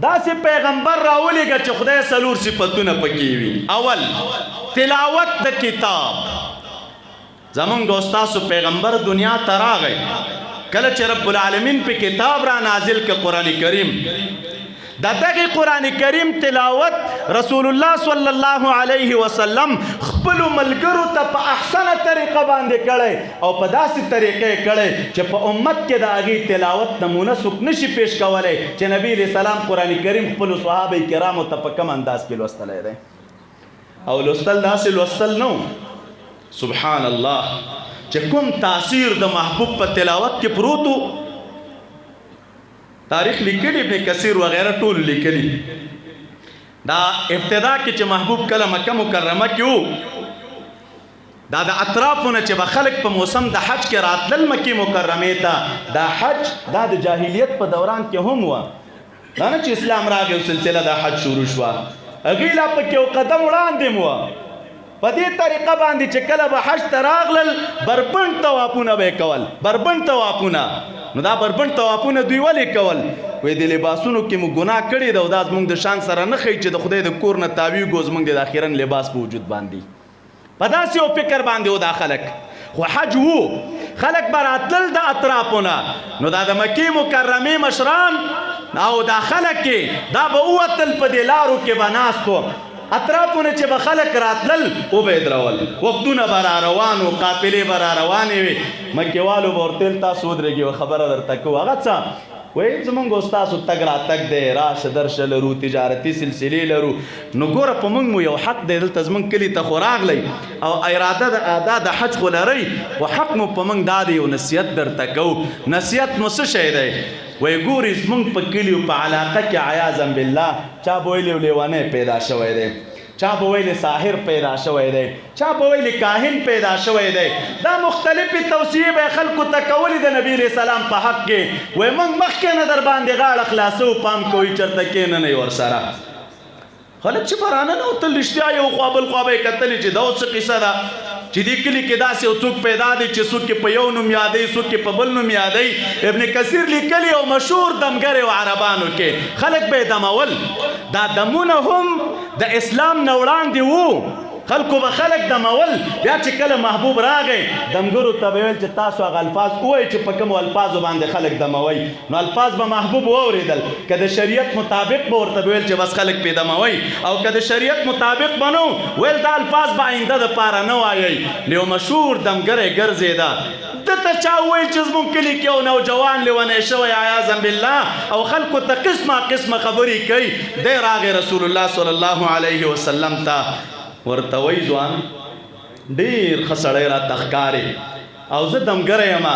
داسې پیغمبر راولېږه چې خدای څلور صفتونه پکې وي. اول تلاوت د کتاب. زمونږ او ستاسو پیغمبر دنیا ته راغی کله چې رب العالمین په کتاب را نازل که قرآن کریم. د دغه قرآن کریم تلاوت رسول الله صلی الله علیه وسلم خپلو ملګرو ته په احسنه طریقه باندې کړی او په داسې طریقې کړی چې په امت کې د هغې تلاوت نمونه څوک نشي پیش کولی چې نبی علیه السلام قرآن کریم خپلو صحابه کرامو ته په کوم انداز کې لوستلی دی. او لوستل داسې لوستل نه سبحان الله چې کوم تاثیر د محبوب په تلاوت کې پروت و. تاریخ لیکلی ابن کثیر وغیره ټول لیکلی. دا ابتدا کې چې محبوب کله مکه مکرمه کې و دا د اطرافونه چې به خلک په موسم د حج کې راتلل مکې مکرمې ته دا حج دا د جاهلیت په دوران کې هم و. دا نه چې اسلام راغی او سلسله د حج شروع شوه هغوی لا پکې یو قدم وړاندې م وه. په دې طریقه باندې چې کله به حج ته راغلل بربنډ طوافونه به یې کول. بربنډ طوافونه نو دا بربنډ طوافونه دوی ولې کول؟ وایي د لباسونو کې مو ګناه کړې ده او دا زموږ د شان سره نه ښیي چې د خدای د کور نه تاویږو زموږ د اخرن لباس په وجود باندې. په داسې یو فکر باندې و دا خلک. خو حج وو خلک به راتلل د اطرافونه نو دا د مکې مکرمې مشران او دا خلک کې دا به ووتل په دې لارو کې به ناست و. اطرافونه چې به خلک راتلل او به یې درول. وختونه به را روان و قافلې به را روانې وې. مکېوالو به ورته ویل تاسو ودرېږئ خبره درته کوو. هغه څه وایي زمونږ او ستاسو تګ راتګ دی راشه درشه لرو تجارتي سلسلې لرو نو ګوره په موږ مو یو حق دی دلته زمونږ کلي ته خو راغلی او اراده د ادا د حج خو لرئ خو حق مو په موږ دا دی یو نصیحت درته کوو. نصیحت مو څه شی دی؟ وایي ګورې زمونږ په کلي په علاقه کې عیاذا بالله چا به ویلې لیونی پیدا شوی دی چا به ویلې ساحر پیدا شوی دی چا به ویلې کاهن پیدا شوی دی. دا مختلفې توصیې به یې خلکو ته کولې د نبي علیه السلام په حق کې. وایي موږ مخکې نه در باندې غاړه خلاصو پام کوئ چېرته کښېننئ ورسره. خلک چې به راننوتل رښتیا یو خوا بل خوا به یې کتلې چې دا اوس څه قصه ده چې دې کلي کې داسې یو څوک پیدا دی چې څوک یې په یو نوم یادوي څوک یې په بل نوم یادوي. ابن کثیر لیکلي او مشهور دمګر و عربانو کې خلک به یې دمول. دا دمونه هم د اسلام نه وړاندې وو. خلکو به خلک دمول. بیا چې کله محبوب راغی دمګرو ته به ویل چې تاسو هغه الفاظ ووایئ چې په کومو الفاظو باندې خلک دموئ. نو الفاظ به محبوب واورېدل. که د شریعت مطابق به ورته به ویل چې بس خلک پې دموئ او که د شریعت مطابق به نه ویل دا الفاظ به آینده دپاره نه وایئ. نو یو مشهور دمګری ګرځېده دته چا وویل چې زموږ کلي کې یو نوجوان لیونی شوی عیاذا بالله او خلکو ته قسمه قسمه خبرې کوي. دی راغی رسول الله صلی الله علیه وسلم ته ورته وایي ځوان ډېر ښه سړی راته ښکارې او زه دمګری یم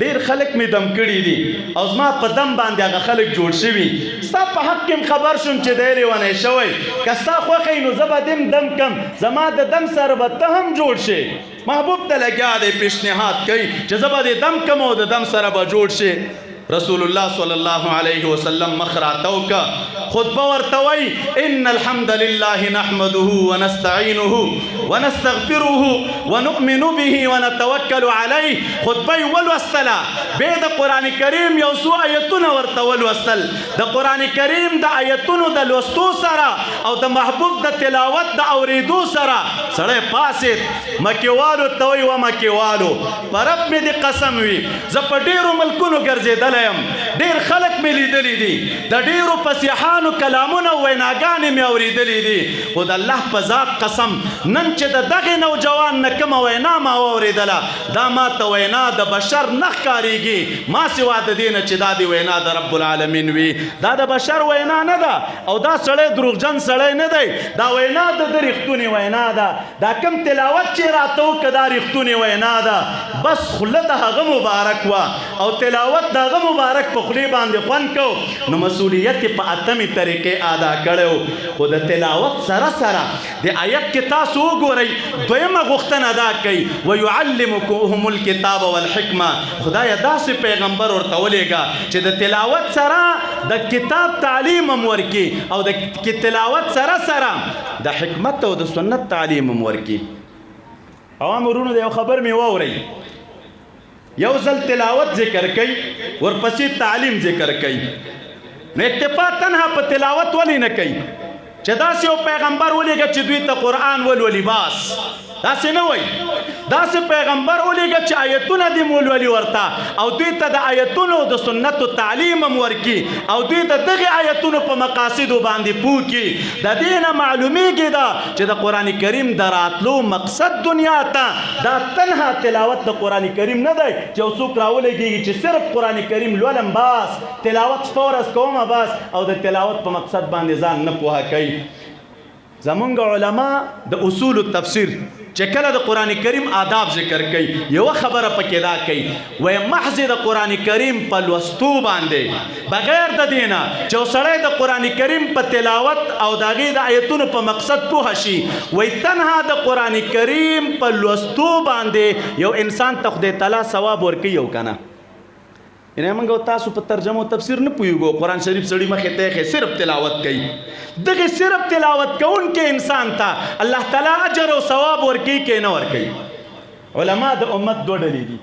ډېر خلک مې دم کړي دي او زما په دم باندې هغه خلک جوړ شوي. ستا په حق کې خبر شوم چې دی لیونی شوی که ستا خوښه نو زه به دم کم زما د دم سره به ته هم جوړ شې. محبوب ته لګیا دی پیشنهاد کوي چې زه به د دم کم او د دم سره به جوړ شې. رسول الله صلی الله علیه وسلم مخ راته وکړه خطبه ورته وایي ان الحمد لله نحمده ونستعینه ونستغفره ونؤمن به ونتوکل علیه. خطبه یې ولوستله بیا د قرآن کریم یو څو آیتونه ورته ولوستل. د قرآن کریم د آیتونو د لوستو سره او د محبوب د تلاوت د اورېدو سره سړی پاسېد. مکېوالو ته وایي و مکېوالو په رب مې د قسم وي زه په ډېرو ملکونو ګرځېدلی یم ډېر خلک مې لیدلي دي د ډېرو فصیحانو کلامونه او ویناګانې مې اورېدلې دي خو د الله په ذات قسم نن چې د دغې نوجوان نه کومه وینا ما واورېدله دا ماته وینا د بشر نه ښکارېږي ما سوا د دې نه چې دا د وینا د رب العالمین وي. دا د بشر وینا نه ده او دا سړی دروغجن سړی نه دی. دا وینا د ده رښتونې وینا ده. دا کم تلاوت چې راته وکړه دا رښتونې وینا ده. بس خوله د هغه مبارک وه او تلاوت د هغه مبارک په خولې باندې خوند کو نو مسؤلیت یې په اتمې طریقې ادا کړی خو د تلاوت سره سره د آیت کې تاسو وګورئ دویمه غوښتنه دا کوي ویعلمکم الکتاب والحکمه. خدایه داسې پیغمبر ورته ولېږه چې د تلاوت سره د کتاب تعلیم هم ورکړي او د تلاوت سره سره د حکمت او د سنت تعلیم هم ورکړي. عوام ورونو د یو خبر مې واورئ یو ځل تلاوت ذکر کوي ورپسې تعلیم ذکر کوي. نو اکتفا تنها په تلاوت ولې نه کوي چې داسې یو پیغمبر ولېږه چې دوی ته قرآن ولولي باس داسې نه وایي داسې پیغمبر ولېږه چې آیتونه دې مولولي ورته او دوی ته د آیتونو د سنتو تعلیم هم ورکړي او دوی د دغې آیتونو په مقاصدو باندې پوه کړي د دې نه معلومیږي دا چې د قرآن کریم د راتلو مقصد دنیا ته دا تنها تلاوت د قرآن کریم نه دی چې یو څوک راولګېږي چې صرف قرآن کریم لولم باس تلاوت شپه ورځ کومه باس او د تلاوت په مقصد باندې ځان نه پوهه کوي زمونږ علما د اصول التفسیر چې کله د قرآن کریم آداب ذکر کوي یو خبره پکې دا کوي وایي محض د قرآن کریم په لوستو باندې بغیر د دې نه چې یو سړی د قرآن کریم په تلاوت او د هغې د آیتونو په مقصد پوه شي وایي تنها د قرآن کریم په لوستو باندې یو انسان ته خدای تعالی ثواب ورکوي او که نه یعنی موږ تاسو په ترجمه او تفسیر نه پوهېږو قرآن شریف سړي مخې ته ایښی صرف تلاوت کوي دغه صرف تلاوت کوونکي انسان ته الله تعالی اجر او ثواب ورکوي که نه ورکوي علما د امت دوه ډلې دي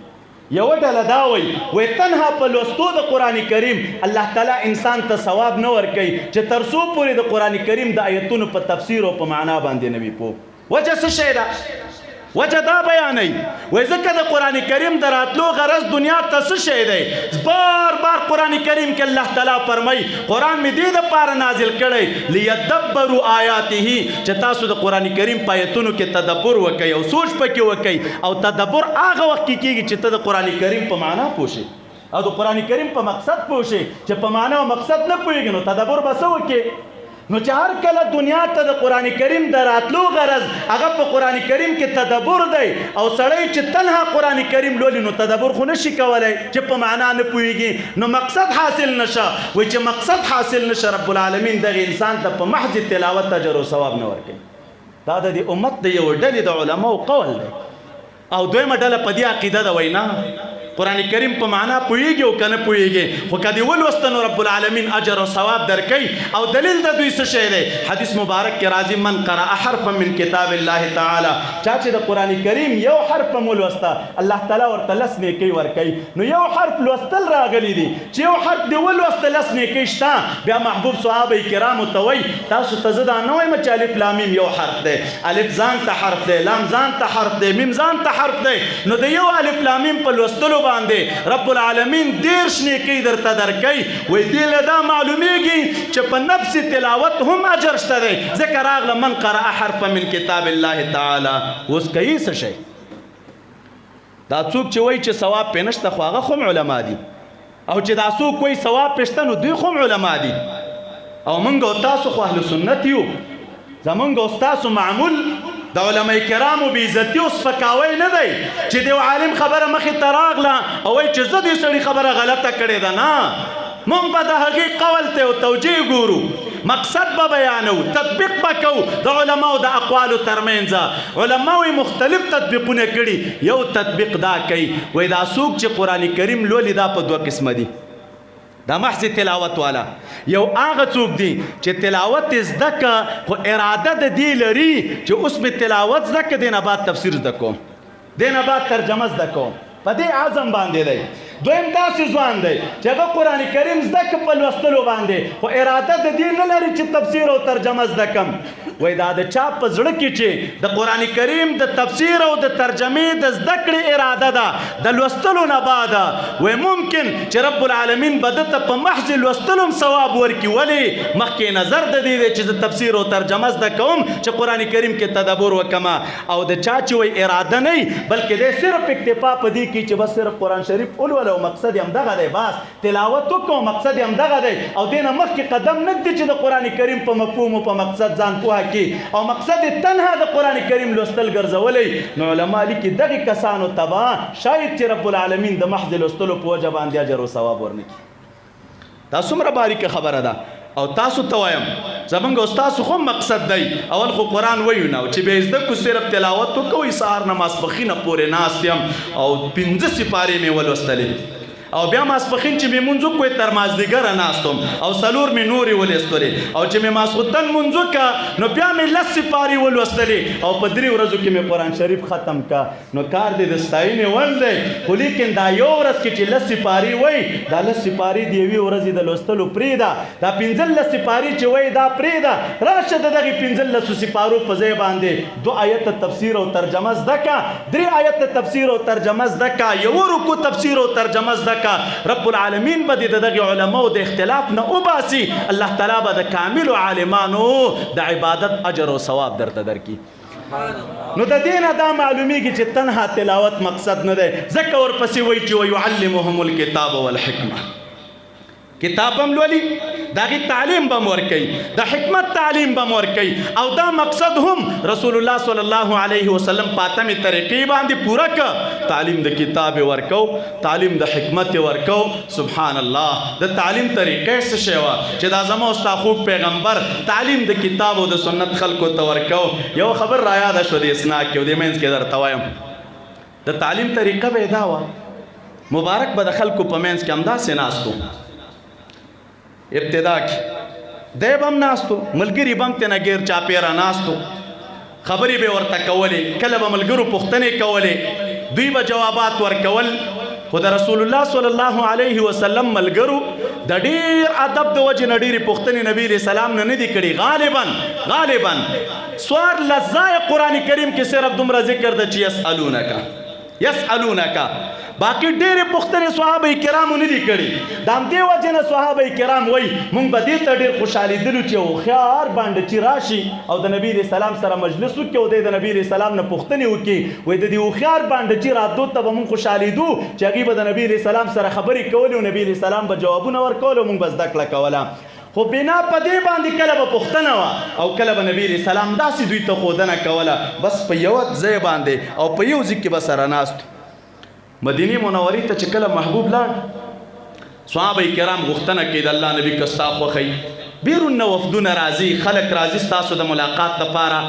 یوه ډله دا وایي تنها په لوستو د قرآن کریم الله تعالی انسان ته ثواب نه ورکوي چې تر څو پورې د قرآن کریم د آیتونو په تفسیر او په معنا باندې نه وي پوه وجه څه شی ده وجه دا بیانوي وایي ځکه د قرآن کریم د راتلو غرض دنیا ته څه شی دی بار بار قرآن کریم کې الله تعالی فرمایي قرآن مې دې دپاره نازل کړی لیدبروا آیاته چې تاسو د قرآن کریم په آیتونو کې تدبر وکئ او سوچ پکې وکئ او تدبر هغه وخت کې کېږي چې ته د قرآن کریم په معنا پوه شې او د قرآن کریم په مقصد پوه شې چې په معنا او مقصد نه پوهېږي نو تدبر به څه وکړې نو چې هر کله دنیا ته د قرآن کریم د راتلو غرض هغه په قرآن کریم کې تدبر دی او سړی چې تنها قرآن کریم لولي نو تدبر خو نشي کولی چې په معنا نه پوهېږي نو مقصد حاصل نشه وایي چې مقصد حاصل نشه رب العالمین دغه انسان ته په محض تلاوت اجر او ثواب نه ورکوي دا د دې امت د یو ډلې د علماو قول دی او دویمه ډله په دې عقیده ده وایي نه قرآن کریم په معنا پوهېږي او که نه پوهېږي خو که دې ولوسته نو رب العالمین اجر او ثواب درکوي او دلیل د دوی څه شی دی حدیث مبارک کې راځي من قرأ حرفا من کتاب الله تعالی چا چې د قرآن کریم یو حرف هم ولوسته الله تعالی ورته 10 نیکۍ ورکوي نو یو حرف لوستل راغلی دي چې یو حرف دې ولوسته 10 نیکۍ شته بیا محبوب صحابه کرامو ته وایي تاسو ته زه دا نه وایم چې الف لام میم یو حرف دی الف ځان ته حرف دی لام ځان ته حرف دی میم ځان ته حرف دی نو د یو الف لام میم په لوستلو باندې رب العالمین 10 نیکۍ درته درکوي وایي دې له دا معلومیږي چې په نفس تلاوت هم اجر شته دی ځکه راغله من قرأ حرفا من کتاب الله تعالی اوس کوي څه شی دا څوک چې وایي چې ثواب پې نشته خو هغه خو هم علما دي او چې دا څوک وایي ثواب پې شته نو دوی خو هم علما دي او موږ او تاسو خو اهل سنت یو زمونږ او ستاسو معمول د علماء کرامو بې عزتي او سپکاوی نه دی چې د یو عالم خبره مخې ته راغله او وایي چې زه دې سړي خبره غلطه کړې ده نه موږ به د هغې قول ته او توجیه ګورو مقصد به بیانو تطبیق به کوو د علماو د اقوالو ترمنځ علماو یې مختلف تطبیقونه کړي یو تطبیق دا کوي وایي دا څوک چې قرآن کریم لولي دا په 2 قسمه دي دا محض تلاوت والا یو هغه څوک دی چې تلاوت زده که خو اراده د دې لري چې اوس مې تلاوت زده که دې نه بعد تفسیر زده کوم دې نه بعد ترجمه زده کوم په دې عزم باندې دی دویم داسې ځوان دی چې هغه قرآن کریم زده که په لوستلو باندې خو اراده د دې نه لري چې تفسیر او ترجمه زده کم وایي دا د چا په زړه کې چې د قرآن کریم د تفسیر او د ترجمې د زده کړې اراده ده د لوستلو نه بعده وایي ممکن چې رب العالمین به ده ته په محض لوستلو هم ثواب ورکړي ولې مخکې نظر د دې دی چې د تفسیر او ترجمه زده کوم چې قرآن کریم کې تدبر وکړم او د چا چې وایي اراده نه وي بلکې دی صرف اکتفا په دې کې چې بس صرف قرآن شریف ولولو مقصد یې همدغه دی بس تلاوت وکړو مقصد یې همدغه دی او دې نه مخکې قدم نه ږدي چې د قرآن کریم په مفهوم او په مقصد ځان پوهه کړي او مقصد یې تنها د قرآن کریم لوستل ګرځولی نو علما لیکي دغې کسانو ته به شاید چې رب العالمین د محض لوستلو په وجه باندې اجر او ثواب ورنکړي دا څومره باریکه خبره ده او تاسو ته وایم زمونږ او ستاسو خو مقصد دی اول خو قرآن وایو نه چې بې زده کو صرف تلاوت وکوئ سهار نه ماسپښینه پورې ناست یم او 15 سپارې مې ولوستلې او بیا ماسپخین چې مې مونځ وکړې تر مازدیګره ناستم او څلور مې نورې ولوستلې او چې مې ماسخوتن مونځ وکړه نو بیا مې لس سپارې ولوستلې او په 3 ورځو کې مې قرآن شریف ختم کا. نو کار دې د ستاینې وړ دی، خو لیکن دا یو ورځ کې چې 10 سپارې وای دا 10 سپارې د یوې ورځې د لوستلو پرېږده، دا 15 سپارې چې وای دا پرېږده، راشه د دغې 15 سپارو په ځای باندې 2 آیته تفسیر او ترجمه زده کړه، 3 آیته تفسیر او ترجمه زده کړه، 1 رکوع تفسیر او ترجمه زده کړه. رب العالمین به د دغه علماو د اختلاف نه وباسي، الله تعالی به د کاملو عالمانو د عبادت اجر او ثواب درته درکړي. نو د دې نه دا معلومیږي چې تنها تلاوت مقصد نه دی، ځکه ورپسې وایي چې ویعلمهم الکتاب والحکمه، کتاب هم لولي، د هغې تعلیم به م ورکوي، د حکمت تعلیم به م ورکوي، او دا مقصد هم رسول الله صلی الله علیه وسلم په 8مې طریقې باندې پوره که، تعلیم د کتاب ورکو، تعلیم د حکمت ورکو. سبحان الله، د تعلیم طریقې څه شی وه چې دا زما ستا خوږ پیغمبر تعلیم د کتاب او د سنت خلکو ته ورکو. یو خبر را یاده شو د اسنا کې او د منځ کې درته وایم، د تعلیم طریقه به یې دا وه، مبارک به د خلکو په منځ کې همداسې ناستو، ابتدا کې دی به هم ناستو، ملګري به هم تېنه ګیر چاپېره ناستو، خبرې به ورته کولې، کله به ملګرو پوښتنې کولې، دوی به جوابات ورکول. خو د رسول الله صلی الله علیه وسلم ملګرو د ډېر ادب د وجې نه ډېرې پوښتنې نبي علیه السلام نه دي کړي. غالبا سوار لځای قرآن کریم کې صرف دومره ذکر ده چې یسألونک، باقی ډېرې پوښتنې صحابه کرامو نه دي کړي. د همدې وجې نه صحابه کرام وایي موږ به دې ته ډېر خوشحالېدلو چې هوښیار بانډه چې راشي او د نبي علیه السلام سره مجلس وکړي او دی د نبي علیه السلام نه پوښتنې وکړي، وایي د دې هوښیار بانډه چې راتلو ته به موږ خوشحالېدو چې هغوی به د نبي علیه السلام سره خبرې کولې او نبي علیه السلام به جوابونه ورکول او موږ به زده کړه کوله. خو بنا په دې باندې کله به پوښتنه وه او کله به نبي علیه السلام داسې دوی ته ښودنه کوله، بس په یوه ځای باندې او په یو ځای کې به سره ناست. مدینه منورې ته چې کله محبوب لاړ، صحابه کرام غوښتنه کوي د الله نبي که ستا خوښوي، بیرون نه وفدونه راځي، خلک راځي ستاسو د ملاقات لپاره،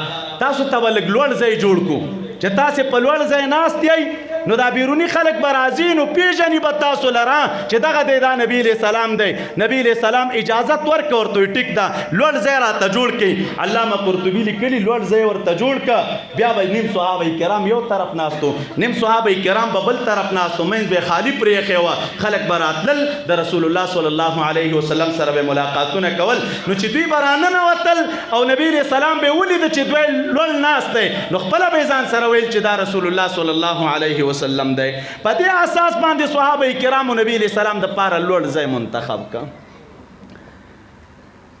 تاسو ته به لږ لوړ ځای جوړ کړو چې تاسې په لوړ ځای ناست یئ نو دا بیرونی خلک به راځي نو پیژني به تاسو لره چې دغه دی دا نبي علیه السلام دی. نبي علیه السلام اجازت ورکړه ورته وایي ټیک ده لوړ ځای راته جوړ کړئ. علامه قرطبي لیکلي لوړ ځای ورته جوړ کړه، بیا به نیم صحابه کرام یو طرف ناستو، نیم صحابه کرام به بل طرف ناستو، منځ به خالي پرېښې وه، خلک به راتلل د رسول الله صلی الله علیه وسلم سره به ملاقاتونه کول. نو چې دوی به راننوتل او نبي علیه السلام به ولیده چې دوی لوړ ناست دی نو خپله به یې ځان سره ویل چې دا رسول الله صلی الله علیه وسلم دی. په دې اساس باندې صحابه کرامو نبی علیه السلام د پاره لوړ ځای منتخب کا.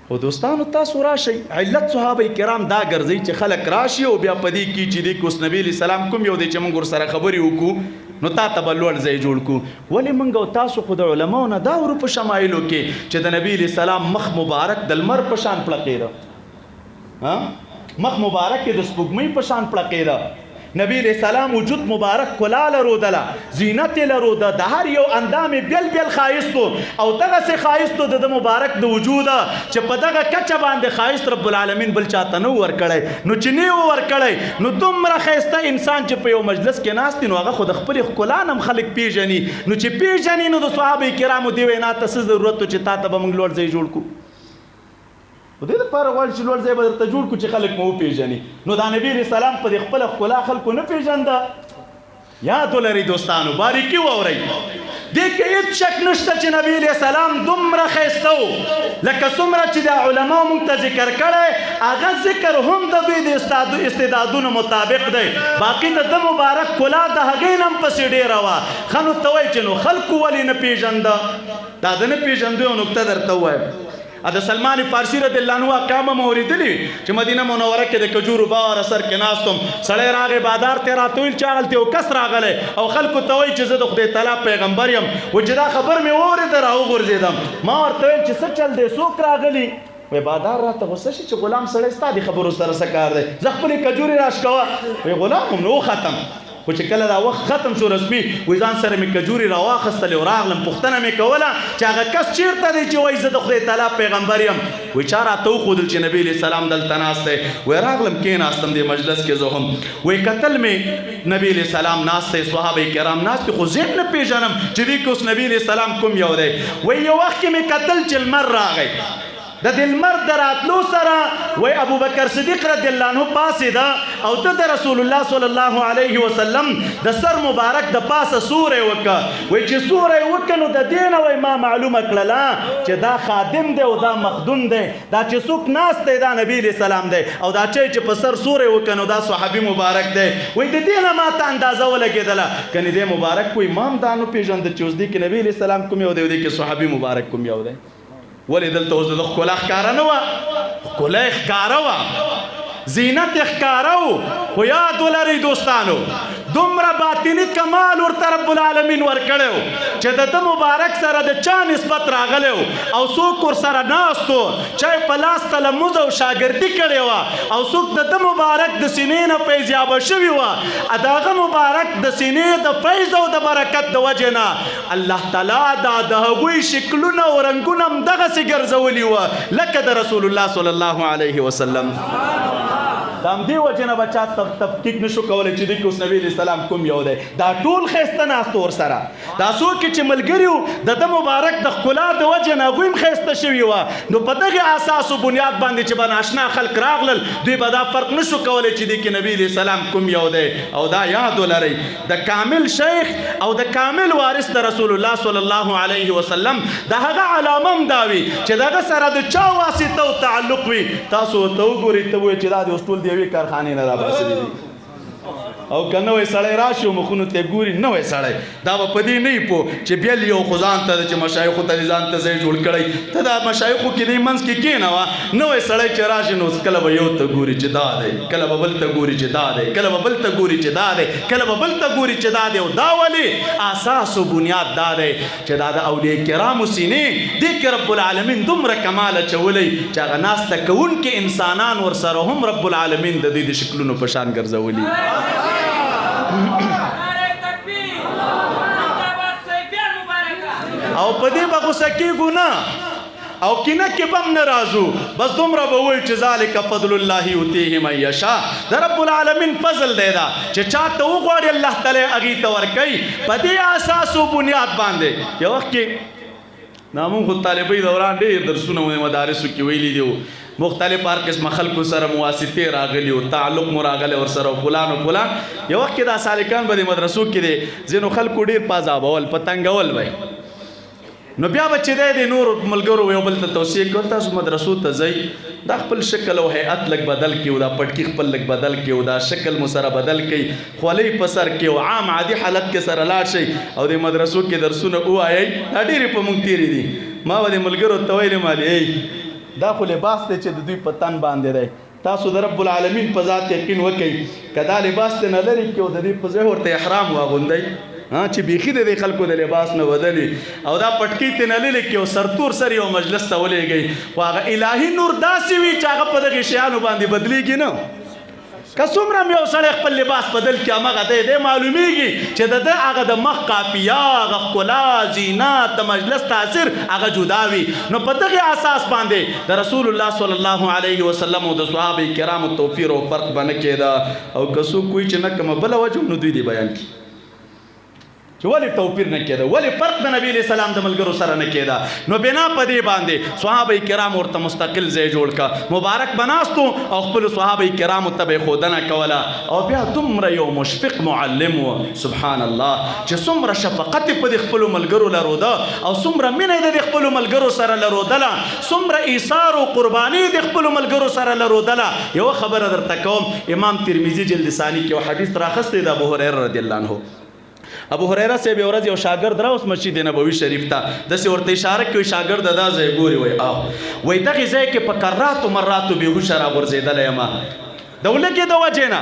خو دوستانو تاسو راشئ، علت صحابه کرام دا ګرځي چې خلک راشي او بیا په دې کې چې دی اوس نبی علیه السلام کوم یو دی چې موږ ورسره خبرې وکړو نو تا ته به لوړ ځای جوړ کړو. ولې موږ او تاسو خو د علماو نه دا ورو په شمایلو کې چې د نبی علیه السلام مخ مبارک د لمر په شان پړقېده، مخ مبارک د سپوږمۍ په شان پړقېده، نبی علیہ السلام وجود مبارک کلا لرودله، زینت لروده، د هر یو اندام بیل بیل خایستو او دغسې خایستو د مبارک د وجوده چې په دغه کچه باندې خایست رب العالمین بل چاته نه ورکړی. نو چې نه ورکړی نو دومره ښایسته انسان چې په یو مجلس کې ناست نو هغه خو د خپلې ښکلا نه هم خلک پیژني. نو چې پیژني نو د صحابه کرامو دې وینا ته څه ضرورت و چې تا ته به موږ لوړ ځای جوړ کړو. و دې دپاره غواړي چې لوړ ځای به درته جوړ کړو چې خلک مو وپېژني. نو دا نبي علیه السلام په دې خپله ښکلا خلکو نه پېژنده. یاد ولرئ دوستانو، باریکي واورئ، دې کې هېڅ شک نشته چې نبي علیه السلام دومره ښایسته و لکه څومره چې دا علماو موږ ته ذکر کړی هغه ذکر هم د دوی د استعدادونو مطابق دی. باقي د ده مبارک ښکلا د هغې نه هم پسې ډېره وه. ښه نو ته وایي چې نو خلکو ولې نه پېژنده؟ دا د نه پېژندو یو نکته درته ووایم. د سلمان فارسی رضی الله عنه واقعه مو اورېدلې چې مدینه منوره کې د کجورو بار سر کې ناستم، سړی راغی بادار ته راته ویل چې هغلته یو کس راغلی او خلکو ته وایي چې زه د خدای تعالی پیغمبر یم. و چې دا خبر مې واورېده راوغورځېدم. ما ورته ویل چې څه چل دی، څوک راغلي؟ وی بادار راته غوسه شي چې غلام سړی ستا د خبرو سره څه کار دی، زه خپلې کجورې راشکوه. وی غلام هم نو ختم. خو خو چې کله دا وخت ختم شو رسمي وای ځان سره مې کجوري راواخیستلې او راغلم پوښتنه مې کوله چې هغه کس چېرته دی چې وایي زه د خدای تعالی پیغمبر یم وایي چا راته وښودل چې نبي علیه السلام دلته ناست دی وایي راغلم کېناستم دې مجلس کې زه هم وایي کتل مې نبي علیه السلام ناست دی صحابه کرام ناست دي خو زه هم نه پېژنم چې دې کې اوس نبي علیه السلام کوم یو دی وایي یو وخت کې مې کتل چې لمر راغی د دې لمر د راتلو سره وای ابوبکر صدیق رضی الله عنه پاسېده او ته د رسول الله صلی الله علیه وسلم د سر مبارک د پاسه سوری وکړه وای چې سوری وکړه نو د دې نه وای ما معلومه کړله چې دا خادم دی او دا مخدوم دی دا چې څوک ناست دی دا نبي علیه السلام دی او دا چې په سر سوری وکړه نو دا صحابي مبارک دی وای د دې نه ما ته اندازه ولګېدله کنې دې مبارک وای ما هم دا نه پېژنده چې اوس دې کې نبي علیه السلام کوم یو دی او دې کې صحابي مبارک کوم یو دی ولې دلته اوس د ښکلا ښکاره نه وه ښکلا یې ښکاره وه زینت یې ښکاره و خو یاد ولرئ دوستانو دومره باطني کمال ورته رب العالمین ورکړی و چې د ده مبارک سره د چا نسبت راغلی و او څوک ورسره ناست و چا یې په لاس تلموز او شاګردي کړې وه او څوک د ده مبارک د سینې نه فیضیابه شوي وه د هغه مبارک د سینې د فیض او د برکت د وجې نه الله تعالی دا د هغوی شکلونه او رنګونه هم دغسې ګرځولي وه لکه د رسول الله صلی الله علیه وسلم دا همدې وجې نه به چا تفکیک نشو کولی چې دوی کې اوس نبي علیه السلام کوم یو دی دا ټول ښایسته ناست ورسره دا څوک چې ملګري وو د ده مبارک د ښکلا د وجې نه هغوی هم ښایسته شوي وه نو په دغې اساس و بنیاد باندې چې به ناشنا خلک راغلل دوی به دا فرق نشو کولی چې دوی کې نبي علیه السلام کوم یو دی او دا یاد ولرئ د کامل شیخ او د کامل وارث د رسول الله صلی الله علیه وسلم د هغه علامه هم دا وي چې د هغه سره د چا واسطه او تعلق وي تاسو ورته وګورئ ته وایئ چې دا د اوس ټول د یوې کارخانې نه راباسلي دي او که نوی سړی راشي او مخونو ته ګوري نوی سړی دا به په دې نه وي پوه چې بیا یو خو ځان ته چې مشایخو ته ځان ته ځای جوړ کړی ته دا مشایخو کې دې منځ کې کېنوه نوی سړی چې راشي نو کله به یو ته ګوري چې دا دی کله به بل ته ګوري چې دا دی کله به بل ته ګوري چې دا دی کله به بل ته ګوري چې دا دی او دا ولې اساس او بنیاد دا دی چې دا د اولیاء کرامو سینې دې کې رب العالمین دومره کمال اچولی چې هغه ناسته کوونکي انسانان ورسره هم رب العالمین د دوی د شکلونو په شان ګرځولي او په دې به غوسه کېږو نه او کینه کې به هم نه راځو بس دومره به وایو چې ذلک فضل الله یؤتیه من یشاء د رب العالمین فضل دی دا چې چا ته وغواړي الله تعالی هغې ته ورکوي په دې اساس و بنیاد باندې یو وخت کې نامون خو طالبۍ دوران ډېر درسونه مو مدارسو کې ویلي دي مختلف هر قسمه خلکو سره مواسطې راغلي او تعلق مو راغلی ورسره فلان او فلان یو وخت کې دا سالکان به د مدرسو کې دی ځینو خلکو ډېر پازابول پتنګول وی نو بیا به چې دی د نورو ملګرو یو بل ته توصیه کوي تاسو مدرسو ته ځئ دا خپل شکل او هیئت لږ بدل کړي او دا پټکي خپل لږ بدل کړي او دا شکل مو سره بدل کړي خولۍ په سر کې او عام عادي حالت کې سره لاړ شئ او د مدرسو کې درسونه ووایئ دا ډېرې په موږ تېرې دي ما به د ملګرو ته ویلې مالې دا خو لباس دی چې د دوی په تن باندې دی تاسو د رب العالمین په ذات یقین وکئ که دا لباس ته نه لرې کړي او د دوی په ځای ورته احرام واغوندئ چې بیخي د دې خلکو د لباس نه بدلي او دا پټکۍ ته نه لرې کړي او سرتور سر یو مجلس ته ولېږئ خو هغه الهي نور داسې وي چې هغه په دغې شیانو باندې بدلېږي نه که څومره هم یو سړی خپل لباس بدل کړي همغه دی معلومیږي چې د ده هغه د مخ قافیه هغه ښکلا زینت د مجلس تاثیر هغه جدا وي نو په دغې اساس باندې د رسول الله صلی الله علیه وسلم او د صحابه کرامو توپیر او فرق به نه کېده او که څوک کوي چې نه کومه بله وجه نو دوی دې بیان کړي چې ولې توپیر نه کېده ولې فرق د نبي علیه السلام د ملګرو سره نه کېده نو بنا په دې باندې صحابه کرام ورته مستقل ځای جوړ کړه مبارک به ناستو او خپلو صحابه کرامو ته به یې ښودنه کوله او بیا دومره یو مشفق معلم و سبحان الله چې څومره شفقت یې په دې خپلو ملګرو لروده او څومره مینه یې د دې خپلو ملګرو سره لرودله څومره ایثار او قرباني د خپلو ملګرو سره لرودله یوه خبره درته کوم امام ترمذي جلد ثاني کې یو حدیث راخستی د ابو هریره رضی الله عنه ابو هریره صاحب یو ورځ یو شاګرد راوست مسجد نبوي شریف ته داسې ورته اشاره کوي شاګرد دا ځای ګوري وایي دغې ځای کې په کراتو مراتو بېهوشه راغورځېدلی یم د ولږې د وجې نه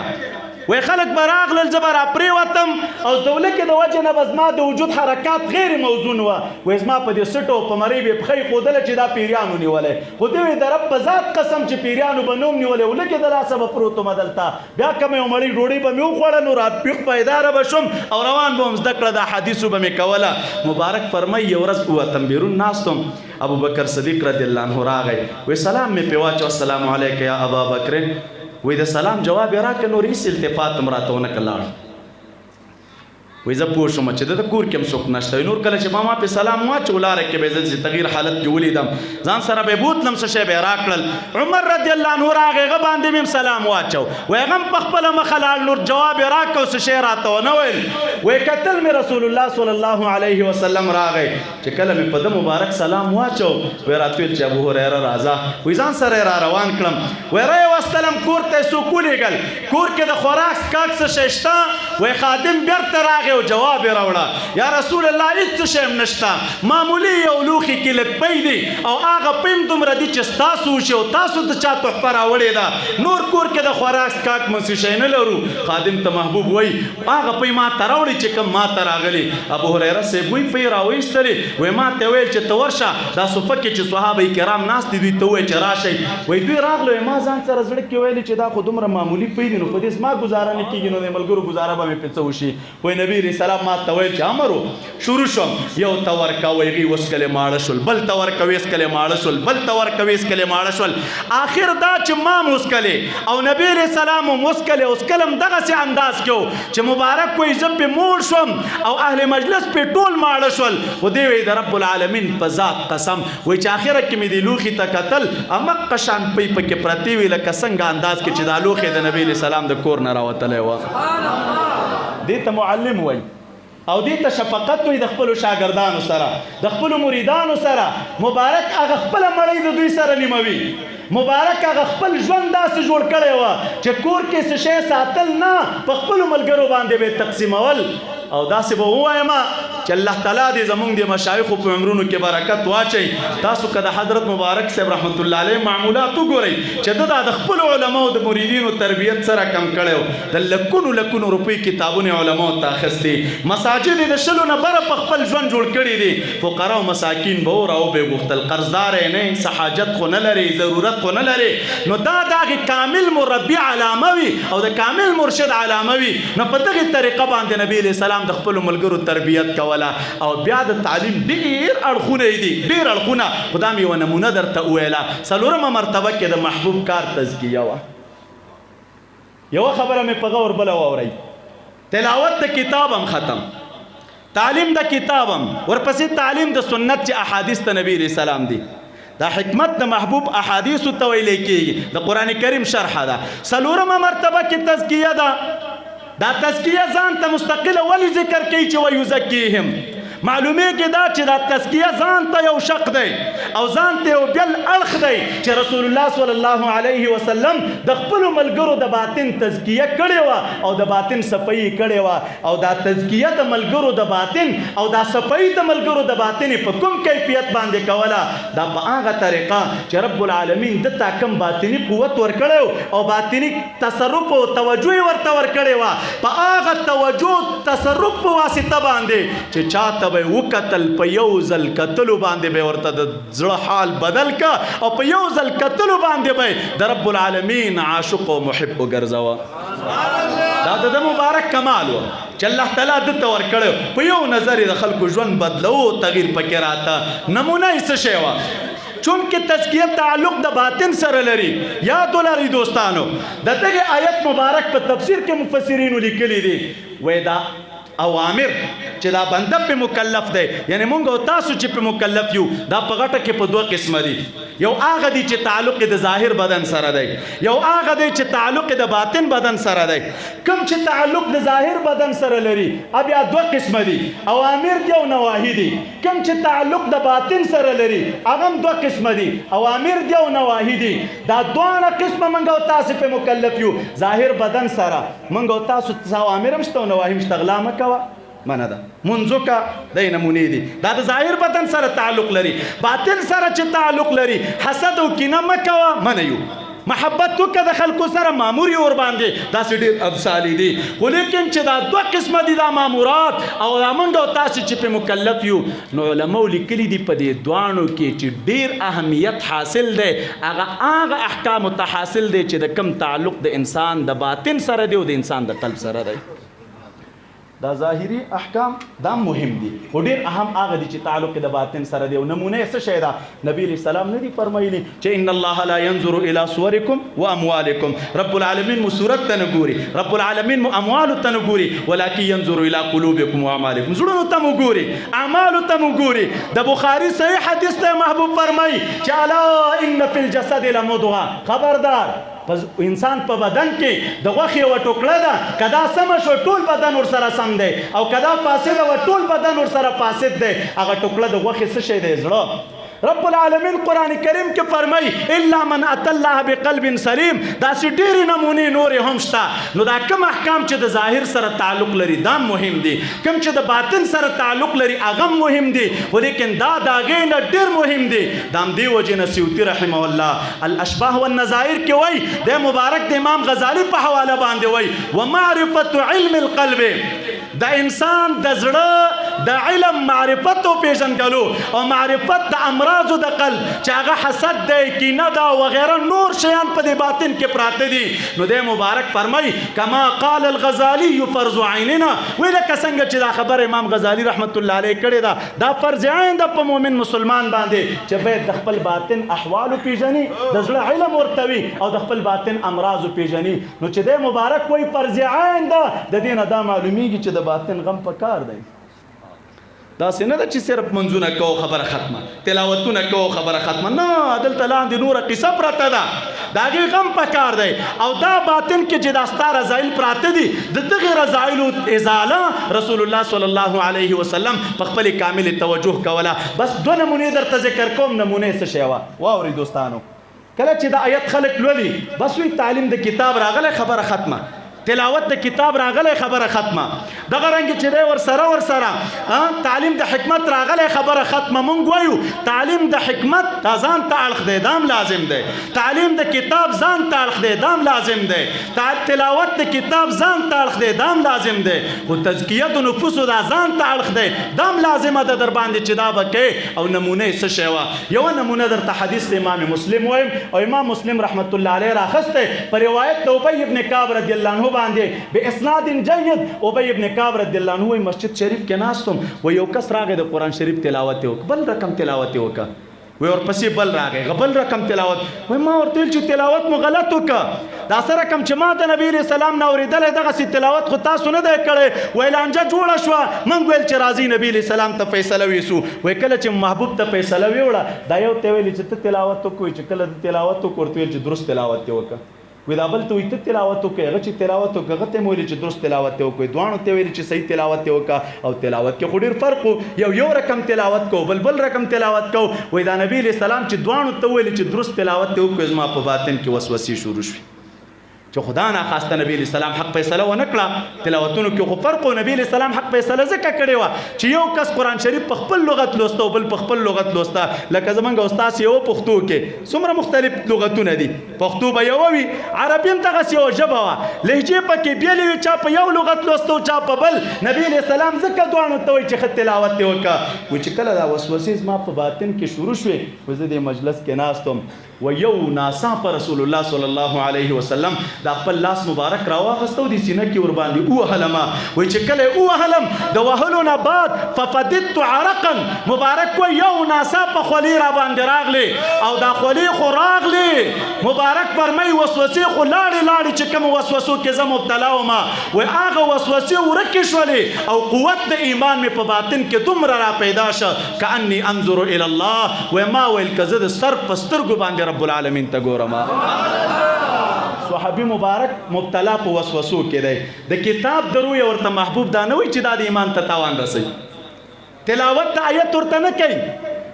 وای خلک به راغلل زه به راپرېوتم او دولت کې د وجې نه به زما د وجود حرکات غیر موزون وه وای زما په دې سټو په مرۍ به پښۍ ښودله چې دا پیریانو نیولی خو دوی وایي د رب په ذات قسم چې پیریانو به نوم نیولی ولکې د لاسه به پروت وم دلته بیا که مې یو مړۍ ډوډۍ به مې وخوړه نو راپیښ پیداره به شم او روان به هم زده کړه د احادیثو به مې کوله مبارک فرمایي یو ورځ ووتم بیرون ناستم ابوبکر صدیق رضی الله عنه راغی وی سلام مې پې واچو السلام علیک یا ابا بکر وی د سلام جواب یې راکړه نور هېڅ التفات هم راته ونه کړه لاړ وی زه پوه شوم چې د کور کې هم څوک نشته نور کله چې ما پې سلام واچو لاره کې به یې زه تغییر حالت کې ولیدم ځان سره به یې بوتلم څه شی به یې راکړل عمر رضی الله عنه راغی هغه باندې مې هم سلام واچو وی هغه هم په خپله مخه لاړ نور جواب یې راکړه څه شی راته ونه ویل وی کتل مې رسول الله صلی الله علیه وسلم راغی چې کله مې په ده مبارک سلام واچو وی راته ویل چې ابو هریره راځه وی ځان سره یې را روان کړم وی را یې وستلم کور ته یې څوک ولیږل کور کې د خوراک څښاک څه شی شته وی خادم بیرته راغی او جواب یې راوړه یا رسول الله هېڅ څه شی هم نشته معمولي یو لوښي کې لږ پی دی او هغه پی هم دومره دي چې ستاسو وشي او تاسو د چا تحفه راوړې ده نور کور کې د خوراک څښاک منسي شی نه لرو خادم ته محبوب وایي هغه پی ما ته راوړي چې کوم ما ته راغلي ابو هریره صاحب وایي پی راویستلې وایي ما ته ویل چې ته ورشه دا صفه کې چې صحابه کرام ناست دي دوی ته ووایي چې راشئ وایي دوی راغلو ما ځان سره زړه کې ویلې چې دا خو دومره معمولي پی دي نو په دې زما ګزاره نه کېږي نو د ملګرو ګزاره به مې پې څه وشي وایي نبي علیه السلام ما ته ویل چې امر شروع شوم یو ته ورکوه هغې وسکلې ماړه شول بل ته ورکوې اسکلې ماړه شول بل ته ورکوې اسکلې ماړه شول آخر دا چې ما موسکلې او نبي علیه السلام هم وسکلې اوسکل هم دغسې انداز کې و چې مبارک وایي زه پې موړ شوم او اهل مجلس پې ټول ماړه شول خو دې وایي د رب العالمین په ذات قسم وایي چې آخره کې مې دې لوښي ته کتل همغه شان پۍ پکې پرتې وي لکه څنګه انداز کې چې دا لوښی د نبي علیه السلام د کور نه راوتلی وه دې ته معلم وایي او دې ته شفقت وي د خپلو شاګردانو سره د خپلو مریدانو سره مبارک هغه خپله مړۍ د دوی سره نیموي مبارک هغه خپل ژوند داسې جوړ کړی وه چې کور کې څه شی ساتل نه په خپلو ملګرو باندې به یې تقسیمول او داسې به ووایم چې الله تعالی دې زمونږ د مشایخو په عمرونو کې برکت واچوي تاسو که د حضرت مبارک صاحب رحمت الله علیه معمولات وګورئ چې ده دا د خپلو علماو د مریدینو تربیت سره کم کړی و د لکونو لکونو روپۍ کتابونه علماو ته اخیستي مساجد یې د شلو نه بره په خپل ژوند جوړ کړي دي فقرا او مساکین به ور او به غوښتل قرضدار یې نه څه حاجت خو نه لري ضرورت خو نه لري نو دا د هغې کامل مربي علامه وي او د کامل مرشد علامه وي نو په دغې طریقه باندې نبي علیه السلام د خپلو ملګرو تربیت کوله او بیا د تعلیم ډېر اړخونه یې دي ډېر اړخونه خو دا مې یوه نمونه درته وویله څلورمه مرتبه کې د محبوب کار تزکیه وه یوه خبره مې په غور بله واورئ تلاوت د کتاب هم ختم تعلیم د کتاب هم ورپسې تعلیم د سنت چې احادیث د نبي علیه السلام دي دا حکمت د محبوب احادیثو ته ویلی کېږي د قرآن کریم شرحه ده څلورمه مرتبه کې تزکیه ده دا تزکیه ځان ته مستقله ولې ذکر کوي چې ویزکیهم معلومیږي دا چې دا تزکیه ځان ته یو شق دی او ځان ته یو بل اړخ دی چې رسول الله صلی الله علیه وسلم د خپلو ملګرو د باطن تزکیه کړې وه او د باطن صفایي کړې وه او دا تزکیه د ملګرو د باطن او دا صفایي د ملګرو د باطن په کوم کیفیت باندې کوله دا په هغه طریقه چې رب العالمین دته کم باطني قوت ورکړی او باطني تصرف او توجه یې ورته ورکړې وه په هغه توجه تصرف په واسطه باندې چې چاته به وکتل په یو ځل کتلو باندې به ورته د زړه حال بدل کا او په یو ځل کتلو باندې به د رب العالمین عاشق او محب وګرځوه دا د مبارک کمال و چې الله تعالی دته ورکړی په یو نظر د خلکو ژوند بدلو تغییر پکې راته نمونه یې څه شی وه چونکه تزکیه تعلق د باطن سره لري یاد ولرئ دوستانو د دغه آیت مبارک په تفسیر کې مفسرینو لیکلي دي وایي دا اوامر چې دا بنده په مکلف دی یعنی مونږ او تاسو چې په مکلف یو دا په غټه کې په دوه قسمه دي یو هغه دی چې تعلق د ظاهر بدن سره دی یو هغه دی چې تعلق د باطن بدن سره دی کوم چې تعلق د ظاهر بدن سره لري بیا دوه قسمه دي اوامر دي او نواهی دي کوم چې تعلق د باطن سره لري هغه هم دوه قسمه دي اوامر دي او نواهی دي دا دوه قسمه مونږ او تاسو په مکلف یو ظاهر بدن سره مونږ او تاسو اوامر هم شته او نواهی هم شته غلا مکه منه ده منځو کا د نمونې دي دا د ظاهر بدن سره تعلق لري باطن سره چې تعلق لري حسد او کینه مه کوه منه یو محبت وکړه د خلکو سره مامور یې ورباندې داسې ډېر امثالې دي خو لیکن چې دا دوه قسمه دي دا مامورات او دا موږ او تاسې چې پې مکلف یو نو علماو لیکلي دي په دې دواړو کې چې ډېر اهمیت حاصل دی هغه احکامو ته حاصل دی چې د کم تعلق د انسان د باطن سره دی او د انسان د قلب سره دی دا ظاهري احکام دا مهم دي خو ډېر اهم هغه دي چې تعلق د باطن سره دی او نمونه یې څه شی ده نبي علیه السلام نه دي فرمایلي چې ان الله لا ينظر الى صوركم واموالكم رب العالمین مو صورت ته نه ګوري رب العالمین مو اموالو ته نه ګوري ولکن ينظر الى قلوبكم واعمالكم زړونو ته مو ګوري اعمالو ته مو ګوري د بخاري صحیح حدیث ته محبوب فرمایي چې الا ان فی الجسد لمضغه خبردار انسان په بدن کې د غوښې یوه ټوکړه ده که دا سمه شو ټول بدن ورسره سم دی او که دا فاسده وه ټول بدن ورسره فاسد دی هغه ټوکړه د غوښې څه شی دی زړه رب العالمین قرآن کریم کې فرمای الا من اتى الله بقلب سلیم داسې ډېرې نمونې نورې هم شته نو دا کوم احکام چې د ظاهر سره تعلق لري دا مهم دي کوم چې د باطن سره تعلق لري هغه مهم دي خو لیکن دا د هغې نه ډېر مهم دي دا هم دې وجې نه سیوطي رحمه الله الاشباه والنظائر کې وایي د مبارک د امام غزالي په حواله باندې وایي ومعرفة علم القلب د انسان د زړه د علم معرفت او پیژندلو او معرفت د امراض د قلب چې هغه حسد دی کینه ده وغیره نور شیان په دې باطن کې پراته دي نو د مبارک فرمای کما قال الغزالی فرض عیننا وی لکه څنګه چې دا خبر امام غزالی رحمت الله علیه کړی دا فرض عین ده په مؤمن مسلمان باندې چې باید د خپل باطن احوال پیژني د زړه علم ورته وي او د خپل باطن امراض پیژني نو چې د مبارک وی فرض عین ده د دې نه دا معلومیږي چې د باطن غم پکار دی دا څه نه ده چې صرف منځونه کوو خبره ختمه تلاوتونه کوو خبره ختمه نه دلته لاندې نوره قصه پرته ده د هغې غم پکار دی او دا باطن کې چې دا ستا رضایل پراته دي د دغې رضایلو ازاله رسول الله صلی الله علیه وسلم په خپلې کاملې توجه کوله بس دوه نمونې درته ذکر کوم نمونې څه شی وه واورئ دوستانو کله چې دا آیت خلک لولي بس وی تعلیم د کتاب راغلی خبره ختمه تلاوت د کتاب راغلی خبره ختمه دغه رنګ چې دی ورسره تعلیم د حکمت راغلی خبره ختمه مونږ وایو تعلیم د حکمت دا ځان ته اړخ دی دام لازم دی تعلیم د کتاب ځان ته اړخ دی دام لازم دی تلاوت د کتاب ځان ته اړخ دی دام لازم دی خو تزکیه د نفوسو دا ځان ته اړخ دی دام لازمه ده در باندې چې دا به کوې او نمونه یې څه شی وه یوه نمونه درته حدیث د امام مسلم وایم او امام مسلم رحمت الله علیه راخستی په روایت د ابی ابن کعب رضی الله عنه باندې به اسناد جيد ابي ابن كعب رضی الله عنه مسجد شریف کې ناستم و یو کس راغی د قران شریف تلاوت وک بل رقم تلاوت وک و ورپسې بل راغی بل رقم تلاوت و ما ورته چې تلاوت مو غلط وک دا سره کم چې ما د نبی رسول الله نو اوریدل دغه سي تلاوت خو تاسو نه دی کړی ویل انجه جوړه شو من ویل چې راضي نبی رسول الله ته فیصله ویسو وای کله چې محبوب ته فیصله ویوړه دا یو ته ویل چې تلاوت کوی چې کله تلاوت کوړته چې درست تلاوت وک وی دا بل ته وي ته تلاوت وکړې هغه چې تلاوت وکړه هغه ته مو ویلي چې درست تلاوت یې وکړئ دواړو ته ویلي چې صحیح تلاوت یې وکړه او تلاوت کې خو ډېر فرق و یو رقم تلاوت کو بل رقم تلاوت کو وی دا نبی علیه السلام چې دواړو ته ویلي چې درست تلاوت یې وکړئ زما په باطن کې وسوسې شروع شوې چې خدا نه خواسته نبی علیه السلام حق فیصله ونه کړه تلاوتونو کې خو فرق و نبی علیه السلام حق فیصله ځکه کړې وه چې یو کس قرآن شریف په خپل لغت لوسته او بل په خپل لغت لوسته لکه زمونږ استاد یوه پښتو کې څومره مختلف لغتونه دي پښتو به یوه وي عربي هم دغسې یوه ژبه وه لهجې پکې بېلې وي چا په یو لغت لوسته او چا په بل نبی علیه السلام ځکه دواړو ته وایي چې ښه تلاوت دې وکړه وایي چې کله دا وسوسې زما په باطن کې شروع شوې وایي زه دې مجلس کې ناست وم و یو ناڅاپه رسول الله صلی الله علیه وسلم دا خپل لاس مبارک راواخسته او د سینه کې ورباندې ووهلمه وایي چې کله یې ووهلم د وهلو نه بعد ففددت عرقا مبارک وایي یو ناڅاپه خولې را باندې راغلې او دا خولې خو راغلې مبارک فرمایي وسوسې خو لاړې چې کومو وسوسو کې زه مبتلا ومه وایي هغه وسوسې ورکې شولې او قوت د ایمان مې په باطن کې دومره را پیدا شه کأني انظر الى الله وایي ما ویل که زه د سر په سترګو باندې رب العالمین ته ګورم صحابي مبارک مبتلا په وسوسو کې دی د کتاب دروي ورته محبوب دا نه وي چې دا د ایمان ته تاوان رسوي تلاوت د آیت ورته نه کوي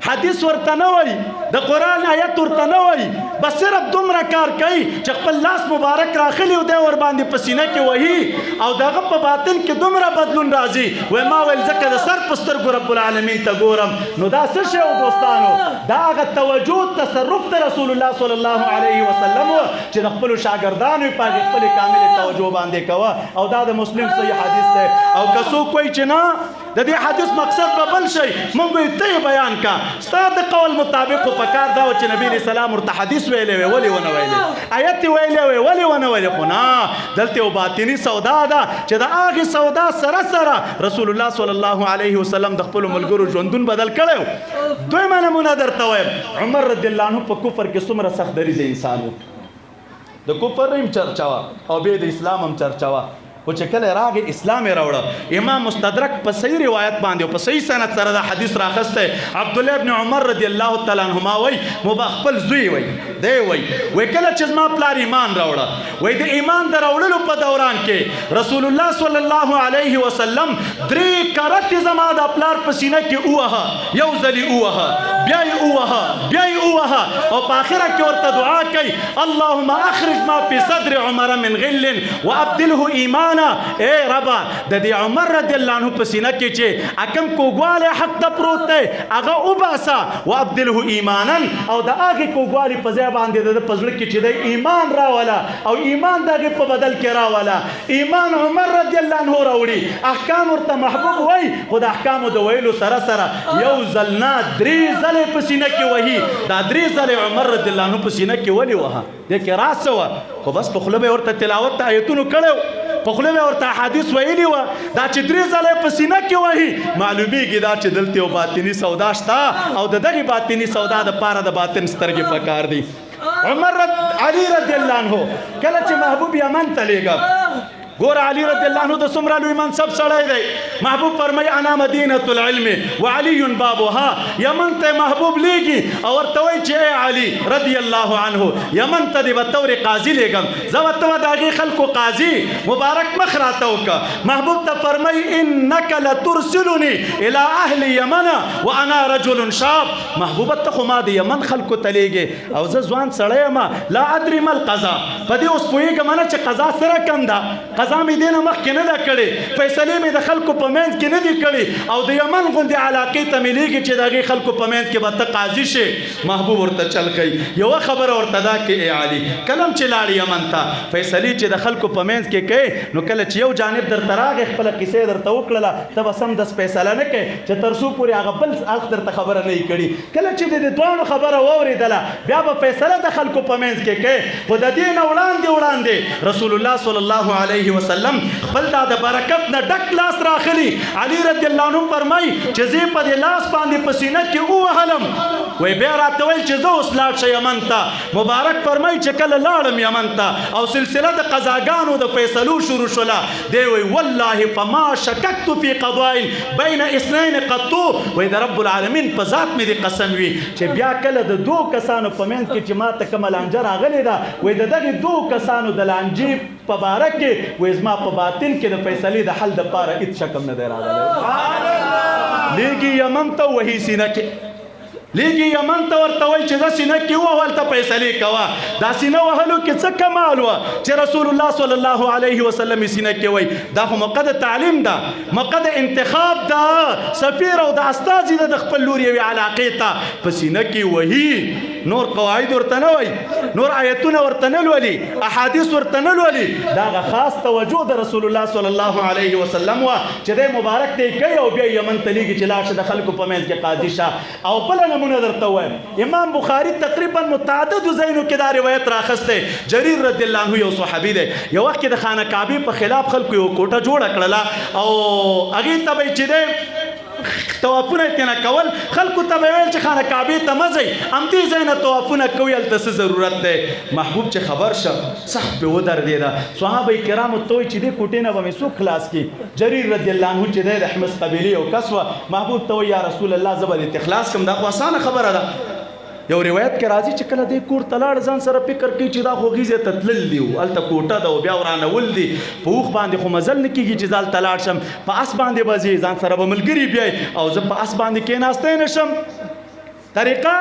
حدیث ورته نه وایي د قرآن آیت ورته نه وایي بس صرف دومره کار کوي چې خپل لاس مبارک راخلي او دی ورباندې په سینه کې وهي او دغه په باطن کې دومره بدلون راځي وایي ما ویل ځکه د سر په سترګو رب العالمین ته ګورم نو دا څه شی و دوستانو دا هغه توجه تصرف د رسول الله صلی الله علیه وسلم و چې د خپلو شاګردانو یې په هغې خپلې کاملې توجه باندې کوه او دا د مسلم صحیح حدیث دی. او که څوک وایي چې نه د دې حدیث مقصد به بل شي موږ وایو ته یې بیان کا ستا د قول مطابق خو په کار دا و چې نبي علیه السلام ورته حدیث ویلی وی ولې ونه ویلی آیت یې ویلی وی ولې ونه ویلی خو نه دلته یو باطني سودا ده چې د هغې سودا سره رسول الله صلی الله علیه وسلم د خپلو ملګرو ژوندون بدل کړی. دویمه نمونه درته وایم عمر رضی الله عنه په کفر کې څومره سخت دریځ انسان و د کفر هم چرچا وه او بیا د اسلام هم چرچا وه خو چې کله راغی اسلام یې راوړه. امام مستدرک په صحیح روایت باندې او په صحیح سند سره دا حدیث راخستی. عبدالله ابن عمر رضی الله تعالی عنهما وایي خپل زوی وایي دی وایي کله چې زما پلار ایمان راوړه وایي د ایمان د راوړلو په دوران کې رسول الله صلی الله علیه وسلم 3 کرتې زما د پلار په سینه کې ووهه یو ځلې ووهه بیا یې ووهه او په آخره کې ورته دعا کوي اللهم اخرج ما فی صدر عمر من غل وابدله ایمان. اے ربا د دې عمر رضی الله عنه په سینه کې چې اکم کوګواله حق ته پروت دی هغه وباسا وابدله ایمانا او د هغې کوګوالي په ځای باندې د په زړه کې چې دی ایمان راوله او ایمان د هغې په بدل کې راوله. ایمان عمر رضی الله عنه راوړي احکام ورته محبوب وایي خو د احکامو د ویلو سره یو ځل نه 3 ځلې په سینه کې وهي دا 3 ځلې عمر رضی الله عنه په سینه کې ولې وهه دې کې راز څه وه خو بس په خوله به یې ورته تلاوت ته آیتونو کړی په خوله به ورته حدیث ویلي وه دا چې 3 ځله په سینه کې وهي معلومیږي دا چې دلته یو باطني سودا شته او د دغې باطني سودا دپاره د باطن سترګې پکار دي. علي رضی الله عنه کله چې محبوب یمن ته لیږه ګوره علي رضی الله عنه د څومره لوی منصب سړی دی محبوب فرمایي انا مدینة العلم وعلي بابها یمن ته محبوب لیږي او ورته وایي چې ای علي رضی الله عنه یمن ته دې به طور قاضي لیږم زه به ته د هغې خلکو قاضي مبارک مخ راته وکړه. محبوب ته فرمایي انک لترسلني الى اهل یمن وانا رجل شاب محبوبه ته خو ما د یمن خلکو ته لیږې او زه ځوان سړی یم لا ادري ما القضا په دې اوس پوهېږم نه چې قضا سره کم ده قضا مې دې نه مخکې نه ده کړې فیصلې مې د خلکو په منځ کې نه دي کړې او د یمن غوندې علاقې ته مې لیږي چې د هغې خلکو په منځ کې به ته قاضي شې. محبوب ورته چل کوي یوه خبره ورته دا کې ای علي کله چې لاړې یمن ته فیصلې چې د خلکو په منځ کې کوې نو کله چې یو جانب درته راغی خپله کیسې درته وکړله ته به سمدس فیصله نه کوې چې تر څو پورې هغه بل اړخ درته خبره نه وي کړي. کله چې د دواړو خبره واورېدله بیا به فیصله د خلکو په منځ کې کوې خو د دې نه وړاندې رسول الله صلی الله علیه وسلم خپل دا د برکت نه ډک لاس راخلی. علي رضی الله عنه فرمایي چې زه په دې لاس باندې په سینه کې ووهلم وایي بیا راته ویل چې زه اوس لاړ شه یمن ته. مبارک فرمایي چې کله لاړم یمن ته او سلسله د قضاګانو د فیصلو شروع شوله دی وایي والله فما شککت فی قضاء بین اثنین قط وایي د رب العالمین په ذات مې دې قسم وي چې بیا کله د 2 کسانو په منځ کې چې ما ته کومه لانجه راغلې ده وایي د دغې 2 کسانو د لانجې په باره کې وایي زما په باطن کې د فیصلې د حل دپاره هېڅ شکم نه دی راغلی. لیږي یمن ته وهي سینه کې لیږي یمن ته ورته وایي چې زه سینه کې ووه هلته فیصلې کوه. دا سینه وهلو کې څه کمال وه چې رسول الله صلی الله علیه وسلم یې سینه کې وایي دا خو موقع د تعلیم ده موقع د انتخاب ده سفیر او د استازي ده د خپل لور یوې علاقې ته په سینه کې وهي نور قواعد ورته نه وایي نور آیتونه ورته نه لولي احادیث ورته نه لولي دا هغه خاص توجه د رسول الله صلی الله علیه وسلم وه چې دی مبارک ته یې کوي او بیا یمن ته لیږي چې لاړ شه د خلکو په منځ کې قاضي شه. او بله نمونه درته وایم امام بخاري تقریبا متعددو ځایونو کې دا روایت راخستی. جریر رضی الله عنه یو صحابي دی یو وخت کې د خانه کعبې په خلاف خلکو یو کوټه جوړه کړله او هغې ته به یې چې دی طوافونه یې تېنه کول خلکو ته به ویل چې خانه کعبې ته مه ځئ همدې ځای نه طوافونه کوئ هلته څه ضرورت دی. محبوب چې خبر شه سخت پرې ودرېده صحابه کرامو ته وایي چې دې کوټې نه به مې څوک خلاص کړي. جریر رضی الله عنه چې دی د حمص قبیلې یو کس وه محبوب ته وایي یا رسول الله زه به دې خلاص کړم دا خو اسانه خبره ده. یو روایت کې راځي چې کله دې کور ته لاړ ځان سره فکر کوي چې دا خو غیزې ته تلل دي هلته کوټه ده او بیا ورانول دي په اوښ باندې خو مزل نه کېږي چې زه هلته لاړ شم په اس باندې به ځې ځان سره به ملګري بیایي او زه په اس باندې کېناستی نه شم. طریقه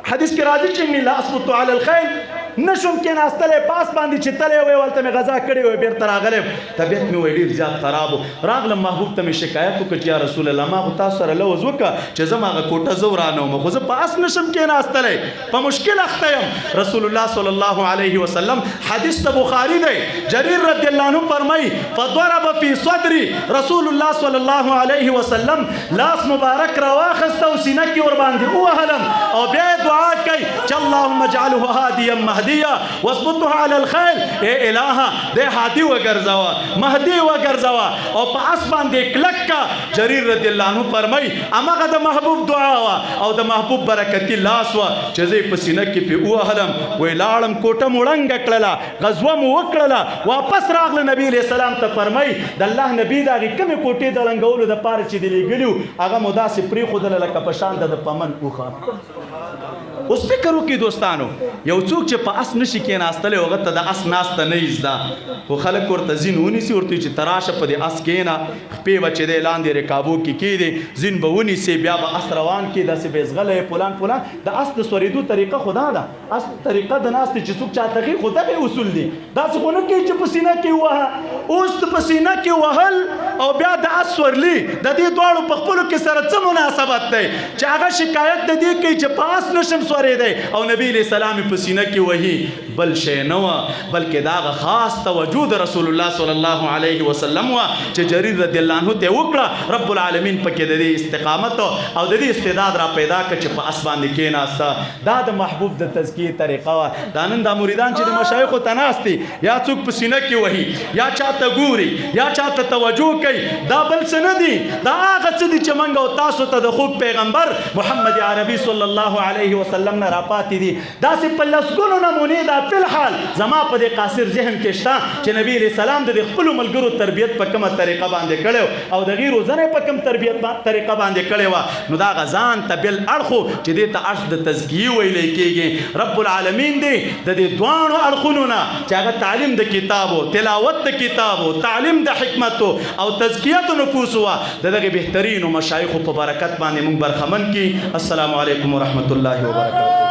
حدیث کې راځي چې انی لا اثبت علی الخیل نشم کېناستلی پاس باندې چې تلی وی ولته مې غذا کړې وی بیرته راغلی طبیعت مې وی ډېر زیات خراب و راغلم محبوب ته مې شکایت وکړ چې یا رسول الله ما خو تاسو سره لوز وکړه چې زه هغه کوټه زه ورانوم خو زه په اس نشم کېناستلی په مشکل اخته یم رسول الله صلی الله علیه وسلم حدیث د بخاری دی جریر رضی الله عنه فرمایي فضرب فی صدری رسول الله صلی الله علیه وسلم لاس مبارک را واخسته او سینه کې ورباندې ووهلم او بیا دعا کوي چې اللهم اجعله هادیا مهدیا واثبته علی الخيل ای الها دې هادي وګرځوه مهدي وګرځوه او په اس باندې کلک کا جریر رضی الله عنه فرمایي امغه د محبوب دعا وا او د محبوب برکتی لاس وا چې زه په سینه کې په وهلم وی لاړم کوټه مړنګ کړله غزوه مو وکړله واپس راغله نبی علیہ السلام ته فرمایي د الله نبی د هغې کمې کوټې د ړنګولو دپاره چې دې لېږلي هغه مو داسې پرېښودله لکه په شان د پمن اوښه اوس فکر وکړئ دوستانو یو څوک چې په اس نشي کېناستلی هغه ته د اس ناسته نه زده خو خلک ورته ځین ونیسي ورته چې ته راشه په دې اس کېنه خپې به چې دی لاندې رکابو کې کېدې ځین به ونیسي بیا به اس روان کړي داسې به زغلی فلان فلان د اس د سورېدو طریقه خو دا ده اس طریقه د ناستې چې څوک چاته خي خو دغې اصول دي داسې خو نه کوي چې په سینه کې ووهه اوس په سینه کې وهل او بیا د اس سورلي د دې دواړو په خپلو کې سره څه مناسبت دی چې هغه شکایت د دې کوي چې په اس نشم دی او نبی علیہ السلام په سینه کې وਹੀ بل شی نه و بلکې دا خاص توجه د رسول الله صلی الله علیه وسلم وا چې جریر رضی الله عنه ته وکړه رب العالمین پکې د دې استقامت او د دې استعداد را پیدا کړ چې په اس باندې کېناسته دا د محبوب د تزکیه طریقه وا دا نن د مریدان چې د مشایخ تناستي یا څوک په سینه کې وਹੀ یا چاته ګوري یا چاته توجه کوي دا بل څه نه دي دا هغه څه دي چې موږ او تاسو ته د خوب پیغمبر محمد عربي صلی الله علیه وسلم نه راپاتې دي داسې په لسګونو نمونې دا فی الحال زما په دې قاصر ذهن کې شته چې نبی علیہ السلام د خپلو ملګرو تربیت په کومه طریقه باندې کړی او د غیر روزنې په کوم تربیت طریقه باندې کړی وه نو دا هغه ځان ته بل اړخو چې دې ته اړخ د تزکیې ویلی کېږي رب العالمین دی د دې دواړو اړخونو نه چې هغه تعلیم د کتابو تلاوت د کتابو تعلیم د حکمتو او تزکیت نفوس وه د دغې بهترینو مشایخو په برکت باندې موږ برخمن کړي السلام علیکم ورحمة الله وبرکاته